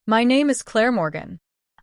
My name is Claire Morgan.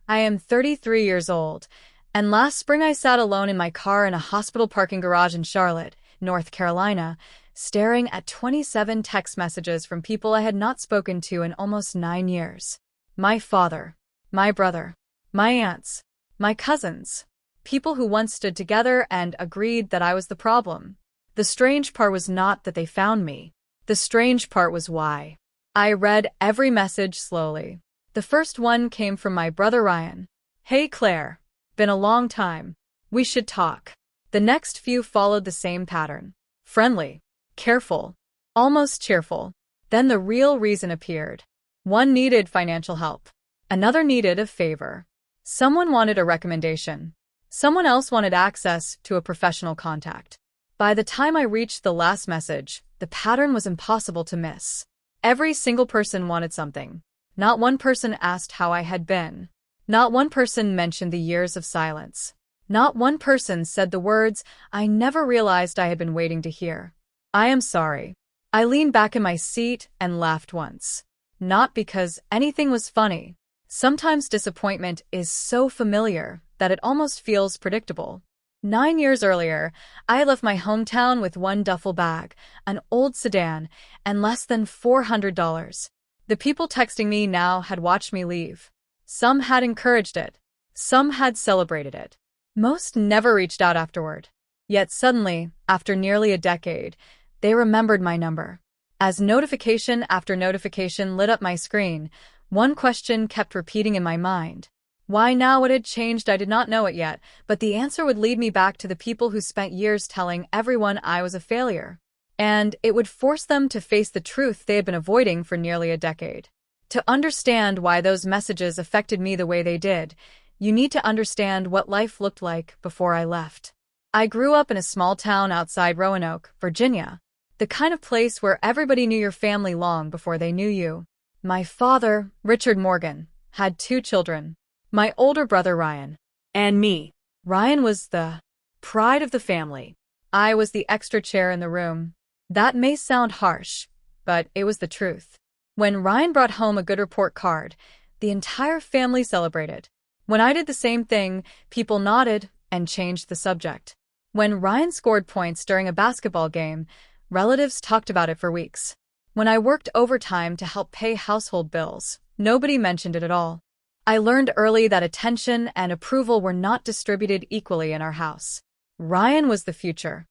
I am 33 years old, and last spring I sat alone in my car in a hospital parking garage in Charlotte, North Carolina, staring at 27 text messages from people I had not spoken to in almost 9 years. My father, my brother, my aunts, my cousins, people who once stood together and agreed that I was the problem. The strange part was not that they found me. The strange part was why. I read every message slowly. The first one came from my brother Ryan. "Hey Claire. Been a long time. We should talk." The next few followed the same pattern. Friendly, careful, almost cheerful. Then the real reason appeared. One needed financial help. Another needed a favor. Someone wanted a recommendation. Someone else wanted access to a professional contact. By the time I reached the last message, the pattern was impossible to miss. Every single person wanted something. Not one person asked how I had been. Not one person mentioned the years of silence. Not one person said the words I never realized I had been waiting to hear. "I am sorry." I leaned back in my seat and laughed once. Not because anything was funny. Sometimes disappointment is so familiar that it almost feels predictable. 9 years earlier, I had left my hometown with one duffel bag, an old sedan, and less than $400. The people texting me now had watched me leave. Some had encouraged it. Some had celebrated it. Most never reached out afterward. Yet suddenly, after nearly a decade, they remembered my number. As notification after notification lit up my screen, one question kept repeating in my mind. Why now? What had changed? I did not know it yet, but the answer would lead me back to the people who spent years telling everyone I was a failure. And it would force them to face the truth they had been avoiding for nearly a decade. To understand why those messages affected me the way they did, you need to understand what life looked like before I left. I grew up in a small town outside Roanoke, Virginia, the kind of place where everybody knew your family long before they knew you. My father, Richard Morgan, had 2 children, my older brother Ryan, and me. Ryan was the pride of the family. I was the extra chair in the room. That may sound harsh, but it was the truth. When Ryan brought home a good report card, the entire family celebrated. When I did the same thing, people nodded and changed the subject. When Ryan scored points during a basketball game, relatives talked about it for weeks. When I worked overtime to help pay household bills, nobody mentioned it at all. I learned early that attention and approval were not distributed equally in our house. Ryan was the future.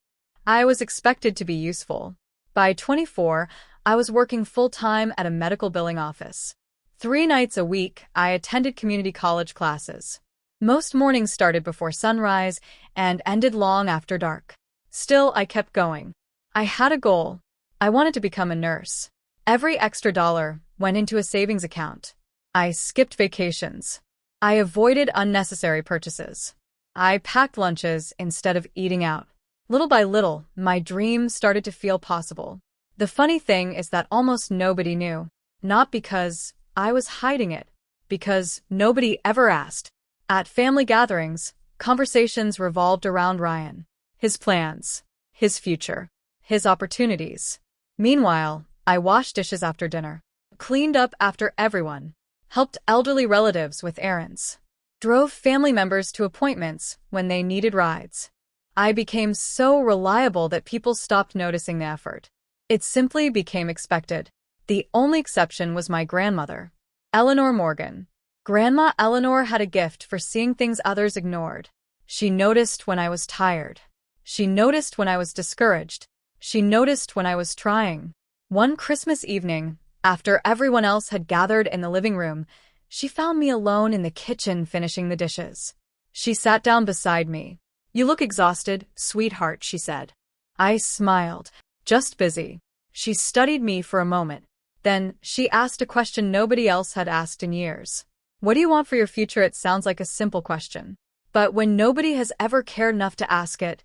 I was expected to be useful. By 24, I was working full-time at a medical billing office. 3 nights a week, I attended community college classes. Most mornings started before sunrise and ended long after dark. Still, I kept going. I had a goal. I wanted to become a nurse. Every extra dollar went into a savings account. I skipped vacations. I avoided unnecessary purchases. I packed lunches instead of eating out. Little by little, my dream started to feel possible. The funny thing is that almost nobody knew. Not because I was hiding it, because nobody ever asked. At family gatherings, conversations revolved around Ryan, his plans, his future, his opportunities. Meanwhile, I washed dishes after dinner, cleaned up after everyone, helped elderly relatives with errands, drove family members to appointments when they needed rides. I became so reliable that people stopped noticing the effort. It simply became expected. The only exception was my grandmother, Eleanor Morgan. Grandma Eleanor had a gift for seeing things others ignored. She noticed when I was tired. She noticed when I was discouraged. She noticed when I was trying. One Christmas evening, after everyone else had gathered in the living room, she found me alone in the kitchen finishing the dishes. She sat down beside me. "You look exhausted, sweetheart," she said. I smiled. "Just busy." She studied me for a moment. Then she asked a question nobody else had asked in years. "What do you want for your future?" It sounds like a simple question. But when nobody has ever cared enough to ask it,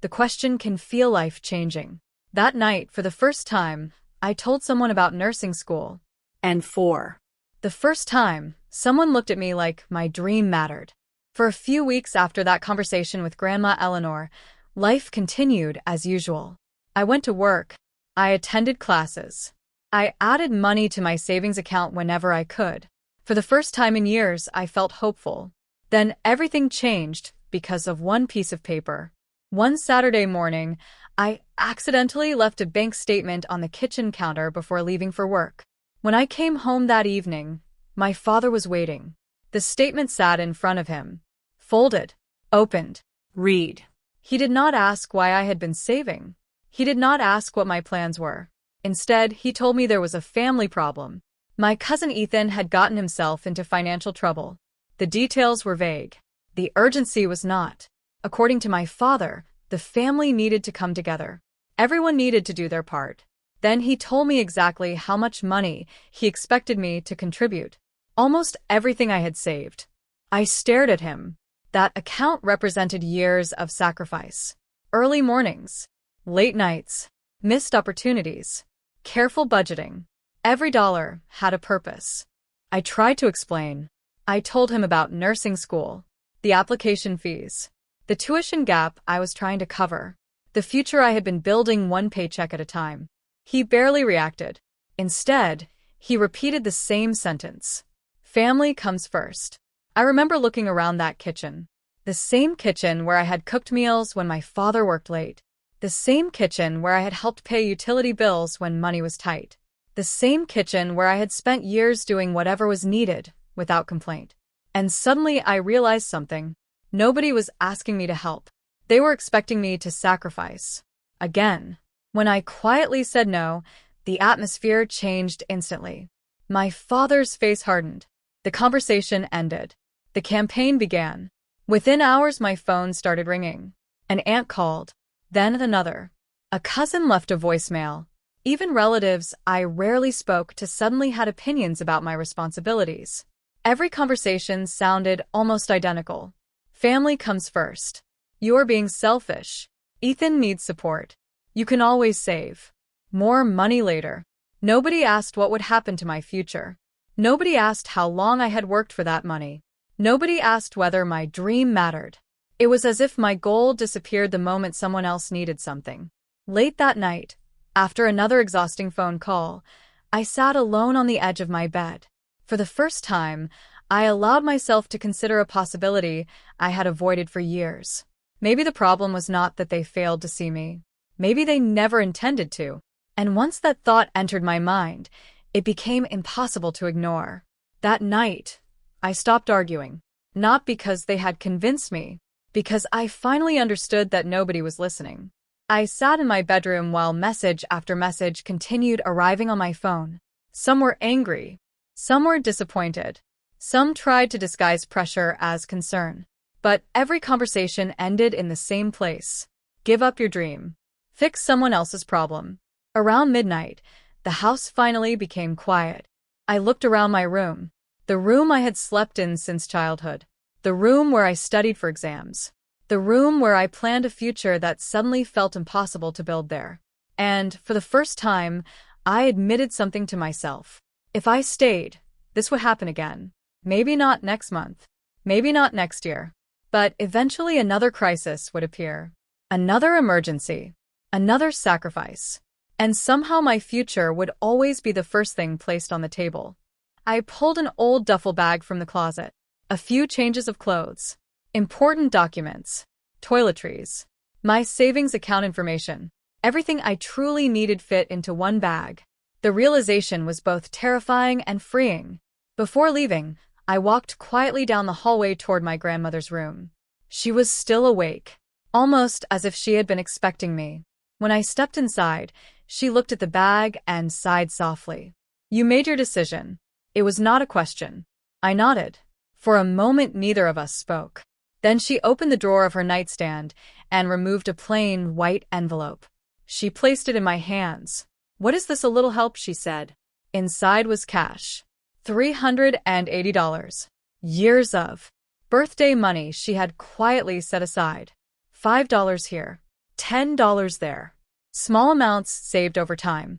the question can feel life-changing. That night, for the first time, I told someone about nursing school. And for the first time, someone looked at me like my dream mattered. For a few weeks after that conversation with Grandma Eleanor, life continued as usual. I went to work. I attended classes. I added money to my savings account whenever I could. For the first time in years, I felt hopeful. Then everything changed because of one piece of paper. One Saturday morning, I accidentally left a bank statement on the kitchen counter before leaving for work. When I came home that evening, my father was waiting. The statement sat in front of him. Folded. Opened. Read. He did not ask why I had been saving. He did not ask what my plans were. Instead, he told me there was a family problem. My cousin Ethan had gotten himself into financial trouble. The details were vague. The urgency was not. According to my father, the family needed to come together. Everyone needed to do their part. Then he told me exactly how much money he expected me to contribute. Almost everything I had saved. I stared at him. That account represented years of sacrifice. Early mornings, late nights, missed opportunities, careful budgeting. Every dollar had a purpose. I tried to explain. I told him about nursing school, the application fees, the tuition gap I was trying to cover, the future I had been building one paycheck at a time. He barely reacted. Instead, he repeated the same sentence. Family comes first. I remember looking around that kitchen. The same kitchen where I had cooked meals when my father worked late. The same kitchen where I had helped pay utility bills when money was tight. The same kitchen where I had spent years doing whatever was needed, without complaint. And suddenly I realized something. Nobody was asking me to help. They were expecting me to sacrifice. Again. When I quietly said no, the atmosphere changed instantly. My father's face hardened. The conversation ended. The campaign began. Within hours, my phone started ringing. An aunt called. Then another. A cousin left a voicemail. Even relatives I rarely spoke to suddenly had opinions about my responsibilities. Every conversation sounded almost identical. Family comes first. You're being selfish. Ethan needs support. You can always save. More money later. Nobody asked what would happen to my future. Nobody asked how long I had worked for that money. Nobody asked whether my dream mattered. It was as if my goal disappeared the moment someone else needed something. Late that night, after another exhausting phone call, I sat alone on the edge of my bed. For the first time, I allowed myself to consider a possibility I had avoided for years. Maybe the problem was not that they failed to see me. Maybe they never intended to. And once that thought entered my mind, it became impossible to ignore. That night, I stopped arguing. Not because they had convinced me, because I finally understood that nobody was listening. I sat in my bedroom while message after message continued arriving on my phone. Some were angry. Some were disappointed. Some tried to disguise pressure as concern. But every conversation ended in the same place. Give up your dream. Fix someone else's problem. Around midnight, the house finally became quiet. I looked around my room. The room I had slept in since childhood. The room where I studied for exams. The room where I planned a future that suddenly felt impossible to build there. And, for the first time, I admitted something to myself. If I stayed, this would happen again. Maybe not next month. Maybe not next year. But eventually another crisis would appear. Another emergency. Another sacrifice. And somehow my future would always be the first thing placed on the table. I pulled an old duffel bag from the closet. A few changes of clothes. Important documents. Toiletries. My savings account information. Everything I truly needed fit into one bag. The realization was both terrifying and freeing. Before leaving, I walked quietly down the hallway toward my grandmother's room. She was still awake, almost as if she had been expecting me. When I stepped inside, she looked at the bag and sighed softly. You made your decision. It was not a question. I nodded. For a moment, neither of us spoke. Then she opened the drawer of her nightstand and removed a plain, white envelope. She placed it in my hands. What is this, a little help? She said. Inside was cash. $380. Years of birthday money she had quietly set aside. $5 here. $10 there. Small amounts saved over time.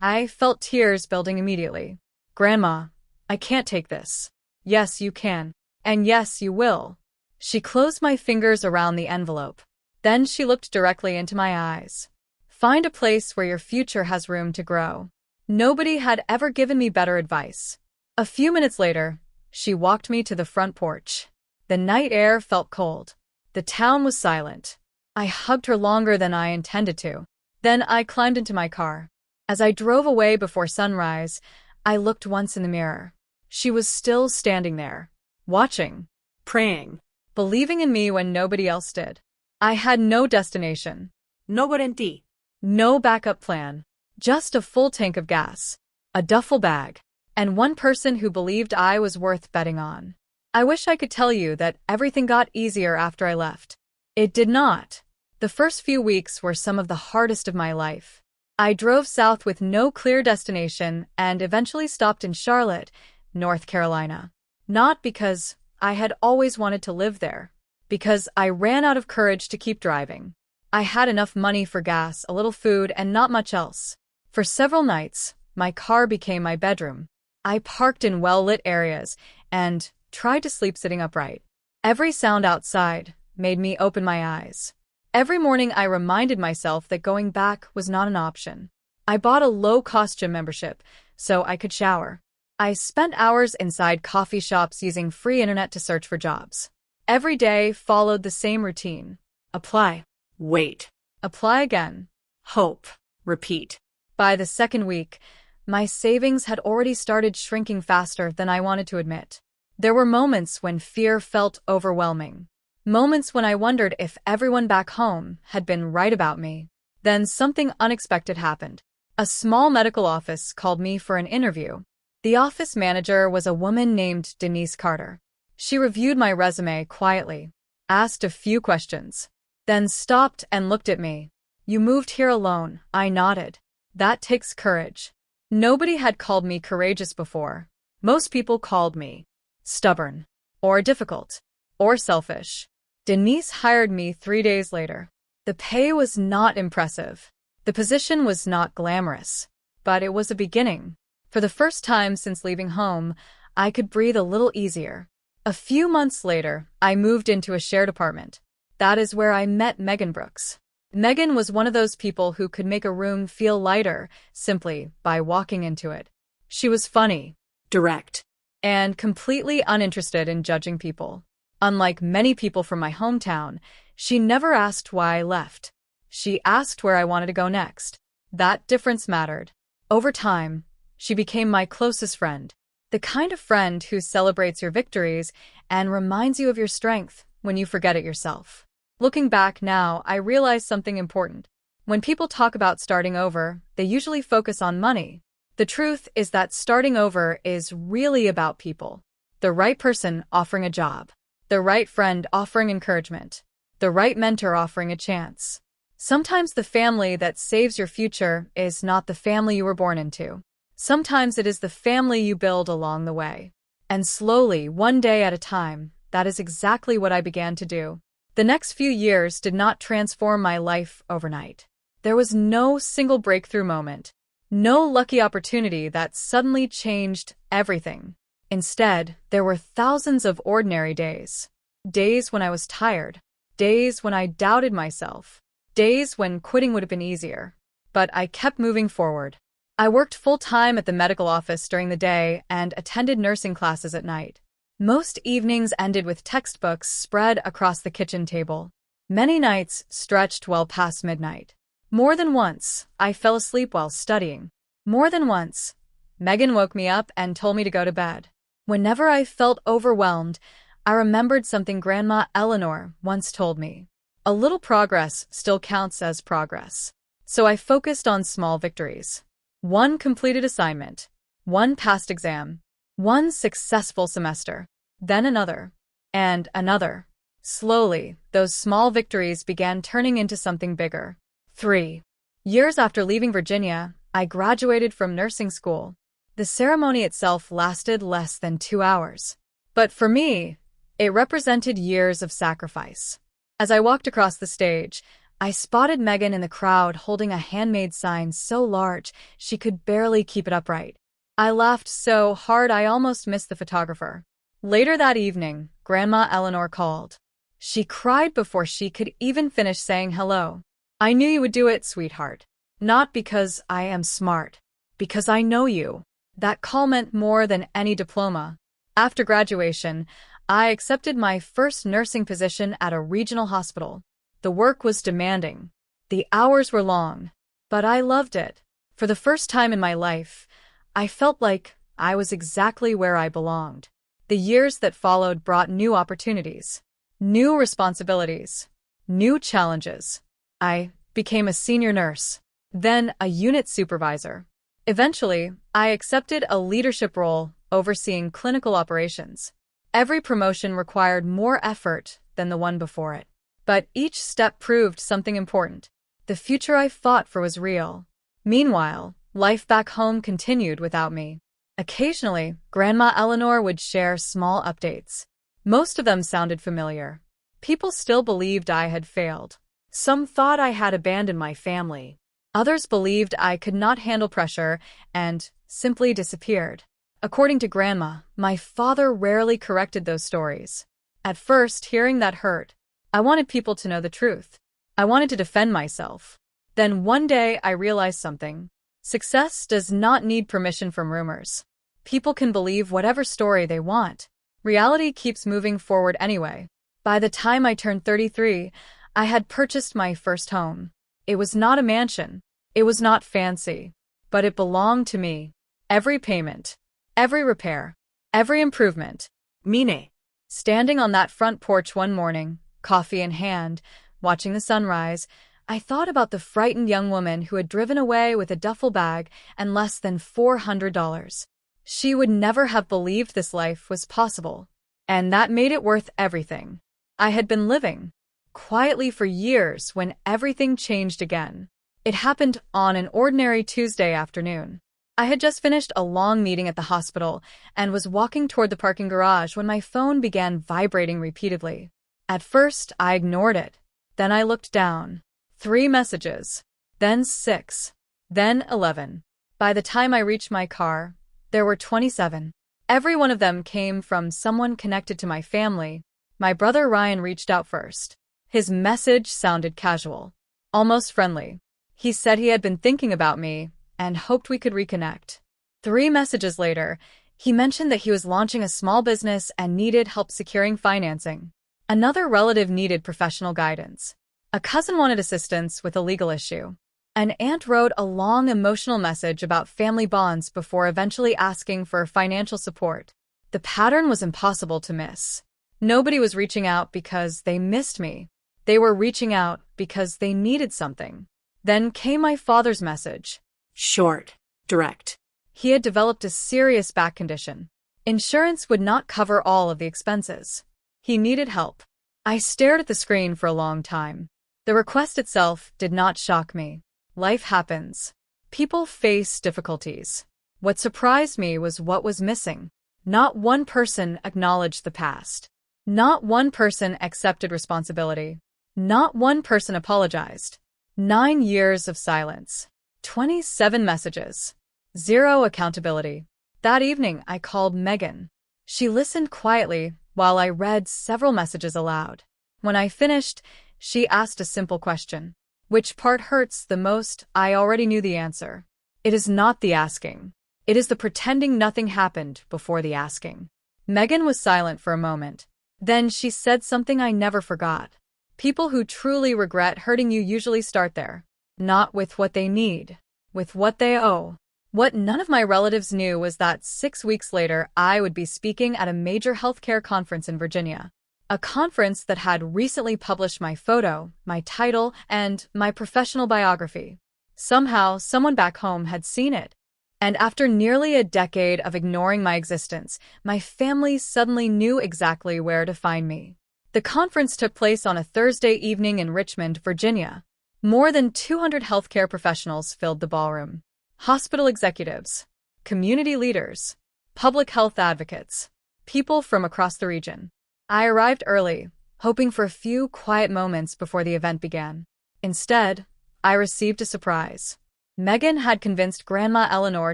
I felt tears building immediately. Grandma, I can't take this. Yes, you can. And yes, you will. She closed my fingers around the envelope. Then she looked directly into my eyes. Find a place where your future has room to grow. Nobody had ever given me better advice. A few minutes later, She walked me to the front porch. The night air felt cold. The town was silent. I hugged her longer than I intended to. Then I climbed into my car. As I drove away before sunrise, I looked once in the mirror. She was still standing there, watching, Praying. believing in me when nobody else did. I had no destination, No guarantee. no backup plan, just a full tank of gas, a duffel bag, and one person who believed I was worth betting on. I wish I could tell you that everything got easier after I left. It did not. The first few weeks were some of the hardest of my life. I drove south with no clear destination and eventually stopped in Charlotte, North Carolina. Not because I had always wanted to live there, because I ran out of courage to keep driving. I had enough money for gas, a little food, and not much else. For several nights, my car became my bedroom. I parked in well-lit areas and tried to sleep sitting upright. Every sound outside made me open my eyes. Every morning I reminded myself that going back was not an option. I bought a low-cost gym membership so I could shower. I spent hours inside coffee shops using free internet to search for jobs. Every day followed the same routine. Apply. Wait. Apply again. Hope. Repeat. By the second week, my savings had already started shrinking faster than I wanted to admit. There were moments when fear felt overwhelming. Moments when I wondered if everyone back home had been right about me. Then something unexpected happened. A small medical office called me for an interview. The office manager was a woman named Denise Carter. She reviewed my resume quietly, asked a few questions, then stopped and looked at me. "You moved here alone," I nodded. "That takes courage." Nobody had called me courageous before. Most people called me stubborn, or difficult, or selfish. Denise hired me 3 days later. The pay was not impressive. The position was not glamorous, but it was a beginning. For the first time since leaving home, I could breathe a little easier. A few months later, I moved into a shared apartment. That is where I met Megan Brooks. Megan was one of those people who could make a room feel lighter simply by walking into it. She was funny, Direct. and completely uninterested in judging people. Unlike many people from my hometown, she never asked why I left. She asked where I wanted to go next. That difference mattered. Over time, she became my closest friend. The kind of friend who celebrates your victories and reminds you of your strength when you forget it yourself. Looking back now, I realize something important. When people talk about starting over, they usually focus on money. The truth is that starting over is really about people. The right person offering a job. The right friend offering encouragement. The right mentor offering a chance. Sometimes the family that saves your future is not the family you were born into. Sometimes it is the family you build along the way. And slowly, one day at a time, that is exactly what I began to do. The next few years did not transform my life overnight. There was no single breakthrough moment, no lucky opportunity that suddenly changed everything. Instead, there were thousands of ordinary days. Days when I was tired. Days when I doubted myself. Days when quitting would have been easier. But I kept moving forward. I worked full-time at the medical office during the day and attended nursing classes at night. Most evenings ended with textbooks spread across the kitchen table. Many nights stretched well past midnight. More than once, I fell asleep while studying. More than once, Megan woke me up and told me to go to bed. Whenever I felt overwhelmed, I remembered something Grandma Eleanor once told me. A little progress still counts as progress. So I focused on small victories. One completed assignment, one passed exam, one successful semester, then another, and another. Slowly, those small victories began turning into something bigger. 3 years after leaving Virginia, I graduated from nursing school. The ceremony itself lasted less than 2 hours. But for me, it represented years of sacrifice. As I walked across the stage, I spotted Megan in the crowd holding a handmade sign so large she could barely keep it upright. I laughed so hard I almost missed the photographer. Later that evening, Grandma Eleanor called. She cried before she could even finish saying hello. "I knew you would do it, sweetheart. Not because I am smart, because I know you." That call meant more than any diploma. After graduation, I accepted my first nursing position at a regional hospital. The work was demanding. The hours were long, but I loved it. For the first time in my life, I felt like I was exactly where I belonged. The years that followed brought new opportunities, new responsibilities, new challenges. I became a senior nurse, then a unit supervisor. Eventually, I accepted a leadership role overseeing clinical operations. Every promotion required more effort than the one before it. But each step proved something important. The future I fought for was real. Meanwhile, life back home continued without me. Occasionally, Grandma Eleanor would share small updates. Most of them sounded familiar. People still believed I had failed. Some thought I had abandoned my family. Others believed I could not handle pressure and simply disappeared. According to Grandma, my father rarely corrected those stories. At first, hearing that hurt. I wanted people to know the truth. I wanted to defend myself. Then one day I realized something. Success does not need permission from rumors. People can believe whatever story they want. Reality keeps moving forward anyway. By the time I turned 33, I had purchased my first home. It was not a mansion. It was not fancy. But it belonged to me. Every payment, every repair, every improvement. Mine. Standing on that front porch one morning, coffee in hand, watching the sunrise, I thought about the frightened young woman who had driven away with a duffel bag and less than $400. She would never have believed this life was possible. And that made it worth everything. I had been living quietly for years when everything changed again. It happened on an ordinary Tuesday afternoon. I had just finished a long meeting at the hospital and was walking toward the parking garage when my phone began vibrating repeatedly. At first, I ignored it. Then I looked down. 3 messages. Then 6. Then 11. By the time I reached my car, there were 27. Every one of them came from someone connected to my family. My brother Ryan reached out first. His message sounded casual, almost friendly. He said he had been thinking about me and hoped we could reconnect. 3 messages later, he mentioned that he was launching a small business and needed help securing financing. Another relative needed professional guidance. A cousin wanted assistance with a legal issue. An aunt wrote a long emotional message about family bonds before eventually asking for financial support. The pattern was impossible to miss. Nobody was reaching out because they missed me. They were reaching out because they needed something. Then came my father's message. Short. Direct. He had developed a serious back condition. Insurance would not cover all of the expenses. He needed help. I stared at the screen for a long time. The request itself did not shock me. Life happens. People face difficulties. What surprised me was what was missing. Not one person acknowledged the past. Not one person accepted responsibility. Not one person apologized. 9 years of silence. 27 messages. 0 accountability. That evening, I called Megan. She listened quietly while I read several messages aloud. When I finished, she asked a simple question. Which part hurts the most? I already knew the answer. It is not the asking. It is the pretending nothing happened before the asking. Megan was silent for a moment. Then she said something I never forgot. People who truly regret hurting you usually start there. Not with what they need, with what they owe. What none of my relatives knew was that 6 weeks later, I would be speaking at a major healthcare conference in Virginia. A conference that had recently published my photo, my title, and my professional biography. Somehow, someone back home had seen it. And after nearly a decade of ignoring my existence, my family suddenly knew exactly where to find me. The conference took place on a Thursday evening in Richmond, Virginia. More than 200 healthcare professionals filled the ballroom. Hospital executives, community leaders, public health advocates, people from across the region. I arrived early, hoping for a few quiet moments before the event began. Instead, I received a surprise. Megan had convinced Grandma Eleanor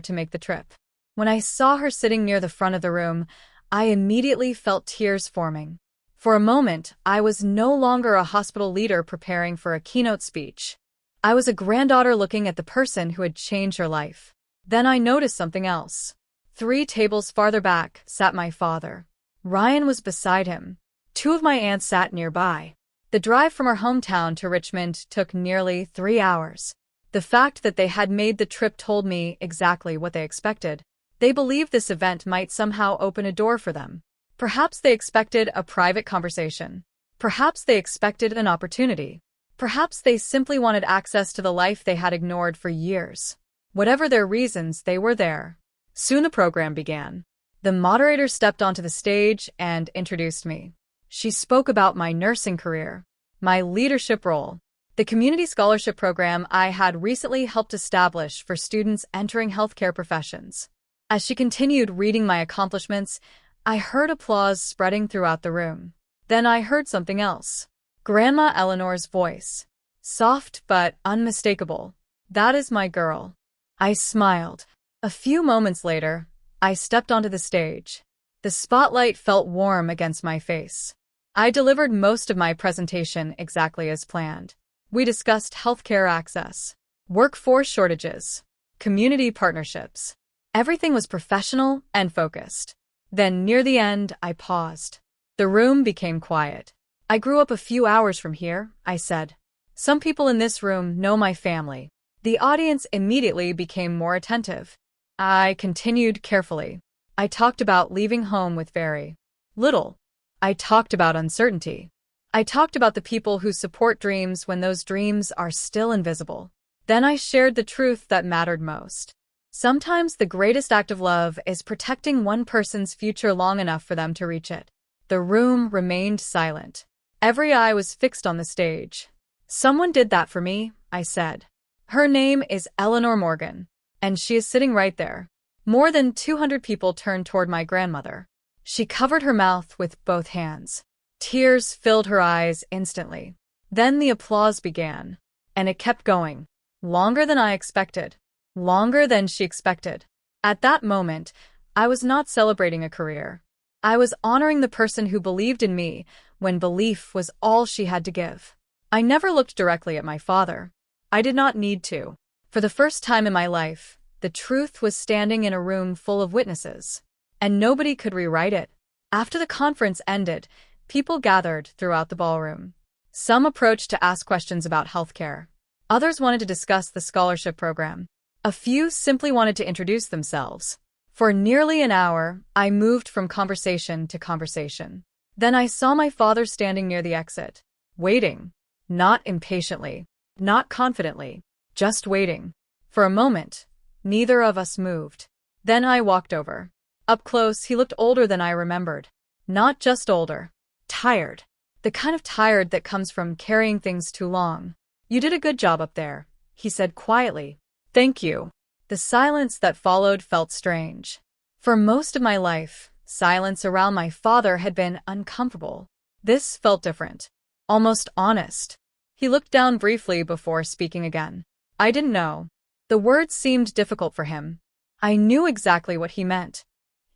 to make the trip. When I saw her sitting near the front of the room, I immediately felt tears forming. For a moment, I was no longer a hospital leader preparing for a keynote speech. I was a granddaughter looking at the person who had changed her life. Then I noticed something else. 3 tables farther back sat my father. Ryan was beside him. 2 of my aunts sat nearby. The drive from our hometown to Richmond took nearly 3 hours. The fact that they had made the trip told me exactly what they expected. They believed this event might somehow open a door for them. Perhaps they expected a private conversation. Perhaps they expected an opportunity. Perhaps they simply wanted access to the life they had ignored for years. Whatever their reasons, they were there. Soon the program began. The moderator stepped onto the stage and introduced me. She spoke about my nursing career, my leadership role, the community scholarship program I had recently helped establish for students entering healthcare professions. As she continued reading my accomplishments, I heard applause spreading throughout the room. Then I heard something else. Grandma Eleanor's voice. Soft but unmistakable. "That is my girl." I smiled. A few moments later, I stepped onto the stage. The spotlight felt warm against my face. I delivered most of my presentation exactly as planned. We discussed healthcare access, workforce shortages, community partnerships. Everything was professional and focused. Then, near the end, I paused. The room became quiet. "I grew up a few hours from here," I said. "Some people in this room know my family." The audience immediately became more attentive. I continued carefully. I talked about leaving home with very little. I talked about uncertainty. I talked about the people who support dreams when those dreams are still invisible. Then I shared the truth that mattered most. Sometimes the greatest act of love is protecting one person's future long enough for them to reach it. The room remained silent. Every eye was fixed on the stage. "Someone did that for me," I said. "Her name is Eleanor Morgan, and she is sitting right there." More than 200 people turned toward my grandmother. She covered her mouth with both hands. Tears filled her eyes instantly. Then the applause began, and it kept going. Longer than I expected. Longer than she expected. At that moment, I was not celebrating a career. I was honoring the person who believed in me when belief was all she had to give. I never looked directly at my father. I did not need to. For the first time in my life, the truth was standing in a room full of witnesses, and nobody could rewrite it. After the conference ended, people gathered throughout the ballroom. Some approached to ask questions about healthcare. Others wanted to discuss the scholarship program. A few simply wanted to introduce themselves. For nearly an hour, I moved from conversation to conversation. Then I saw my father standing near the exit, waiting. Not impatiently, not confidently, just waiting. For a moment, neither of us moved. Then I walked over. Up close, he looked older than I remembered. Not just older. Tired. The kind of tired that comes from carrying things too long. "You did a good job up there," he said quietly. "Thank you." The silence that followed felt strange. For most of my life, silence around my father had been uncomfortable. This felt different. Almost honest. He looked down briefly before speaking again. I didn't know. The words seemed difficult for him. I knew exactly what he meant.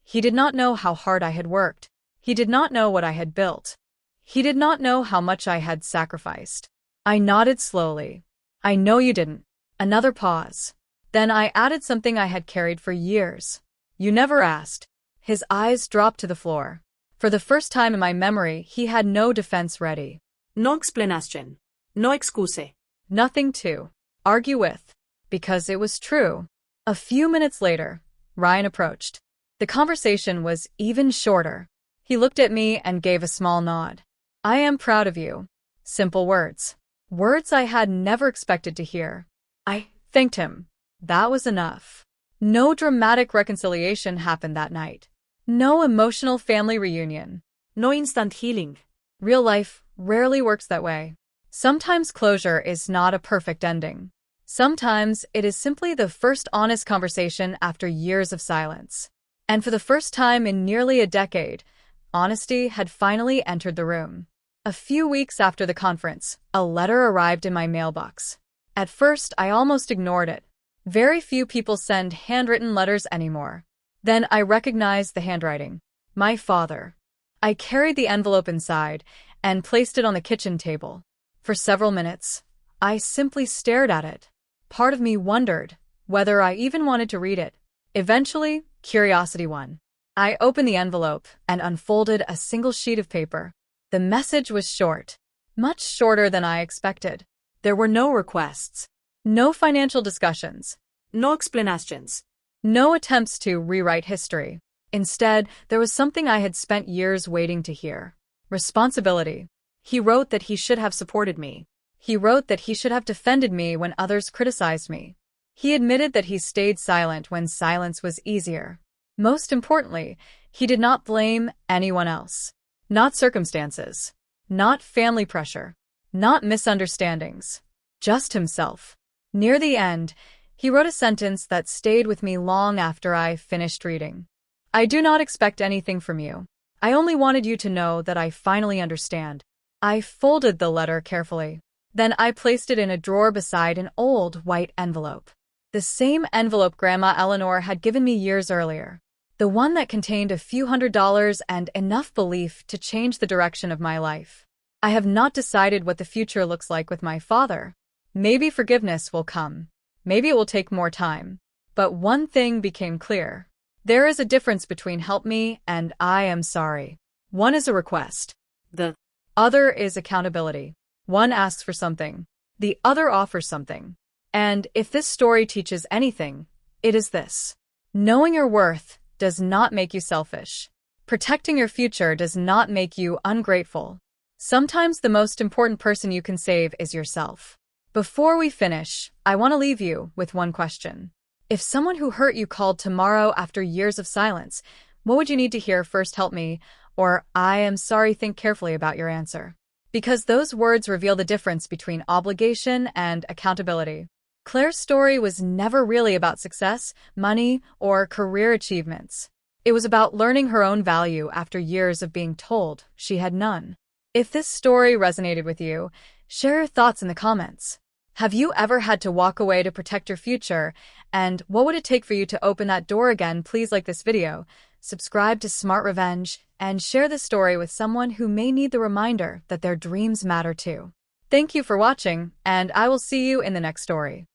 He did not know how hard I had worked. He did not know what I had built. He did not know how much I had sacrificed. I nodded slowly. "I know you didn't." Another pause. Then I added something I had carried for years. "You never asked." His eyes dropped to the floor. For the first time in my memory, he had no defense ready. No explanation. No excuse. Nothing to argue with. Because it was true. A few minutes later, Ryan approached. The conversation was even shorter. He looked at me and gave a small nod. "I am proud of you." Simple words. Words I had never expected to hear. I thanked him. That was enough. No dramatic reconciliation happened that night. No emotional family reunion. No instant healing. Real life rarely works that way. Sometimes closure is not a perfect ending. Sometimes it is simply the first honest conversation after years of silence. And for the first time in nearly a decade, honesty had finally entered the room. A few weeks after the conference, a letter arrived in my mailbox. At first, I almost ignored it. Very few people send handwritten letters anymore. Then I recognized the handwriting. My father. I carried the envelope inside and placed it on the kitchen table. For several minutes, I simply stared at it. Part of me wondered whether I even wanted to read it. Eventually, Curiosity 1. I opened the envelope and unfolded a single sheet of paper. The message was short, much shorter than I expected. There were no requests, No financial discussions, no explanations. no attempts to rewrite history. Instead, there was something I had spent years waiting to hear. Responsibility. He wrote that he should have supported me. He wrote that he should have defended me when others criticized me. He admitted that he stayed silent when silence was easier. Most importantly, he did not blame anyone else. Not circumstances. Not family pressure. Not misunderstandings. Just himself. Near the end, he wrote a sentence that stayed with me long after I finished reading. I do not expect anything from you. I only wanted you to know that I finally understand. I folded the letter carefully. Then I placed it in a drawer beside an old white envelope. The same envelope Grandma Eleanor had given me years earlier. The one that contained a few $100s and enough belief to change the direction of my life. I have not decided what the future looks like with my father. Maybe forgiveness will come. Maybe it will take more time. But one thing became clear. There is a difference between help me and I am sorry. One is a request. The Other is accountability. One asks for something. The other offers something. And if this story teaches anything, it is this. Knowing your worth does not make you selfish. Protecting your future does not make you ungrateful. Sometimes the most important person you can save is yourself. Before we finish, I want to leave you with one question. If someone who hurt you called tomorrow after years of silence, what would you need to hear? First, help me, or I am sorry. Think carefully about your answer. Because those words reveal the difference between obligation and accountability. Claire's story was never really about success, money, or career achievements. It was about learning her own value after years of being told she had none. If this story resonated with you, share your thoughts in the comments. Have you ever had to walk away to protect your future? And what would it take for you to open that door again? Please like this video, subscribe to Smart Revenge, and share this story with someone who may need the reminder that their dreams matter too. Thank you for watching, and I will see you in the next story.